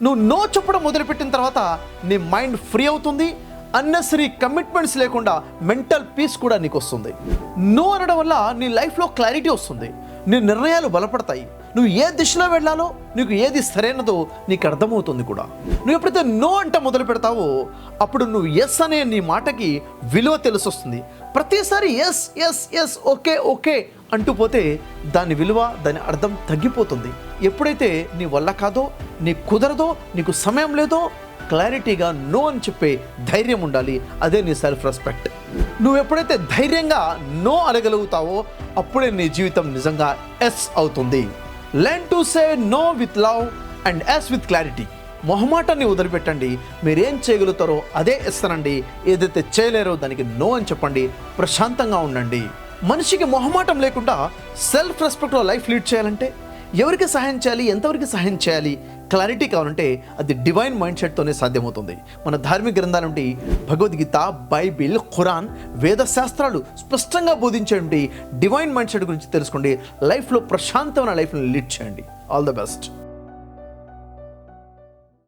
నువ్వు నో చెప్పడం మొదలుపెట్టిన తర్వాత నీ మైండ్ ఫ్రీ అవుతుంది. అన్నెసరీ కమిట్మెంట్స్ లేకుండా మెంటల్ పీస్ కూడా నీకు వస్తుంది. నో అనడం వల్ల నీ లైఫ్లో క్లారిటీ వస్తుంది. నీ నిర్ణయాలు బలపడతాయి. నువ్వు ఏ దిశలో వెళ్ళాలో, నీకు ఏది సరైనదో నీకు అర్థమవుతుంది కూడా. నువ్వు ఎప్పుడైతే నో అంట మొదలు పెడతావో అప్పుడు నువ్వు ఎస్ అనే నీ మాటకి విలువ తెలిసొస్తుంది. ప్రతిసారి yes yes yes okay okay అంటూ పోతే దాని విలువ, దాని అర్థం తగ్గిపోతుంది. ఎప్పుడైతే నీ వల్ల కాదో, నీ కుదరదో, నీకు సమయం లేదో క్లారిటీగా నో అని చెప్పే ధైర్యం ఉండాలి. అదే నీ సెల్ఫ్ రెస్పెక్ట్. నువ్వు ఎప్పుడైతే ధైర్యంగా నో అనగలుగుతావో అప్పుడే నీ జీవితం నిజంగా ఎస్ అవుతుంది. Learn to say no with love and yes with clarity. మొహమాటాన్ని వదిలిపెట్టండి. మీరేం చేయగలుగుతారో అదే ఎస్ అనండి. ఏదైతే చేయలేరో దానికి నో అని చెప్పండి. ప్రశాంతంగా ఉండండి. మనిషికి మొహమాటం లేకుండా సెల్ఫ్ రెస్పెక్ట్లో లైఫ్ లీడ్ చేయాలంటే ఎవరికి సహాయం చేయాలి, ఎంతవరకు సహాయం చేయాలి, క్లారిటీ కావాలంటే అది డివైన్ మైండ్ సెట్తోనే సాధ్యమవుతుంది. మన ధార్మిక గ్రంథాల నుండి భగవద్గీత, బైబిల్, ఖురాన్, వేద శాస్త్రాలు స్పష్టంగా బోధించేయండి. డివైన్ మైండ్ సెట్ గురించి తెలుసుకోండి. లైఫ్లో ప్రశాంతమైన లైఫ్ని లీడ్ చేయండి. All the best.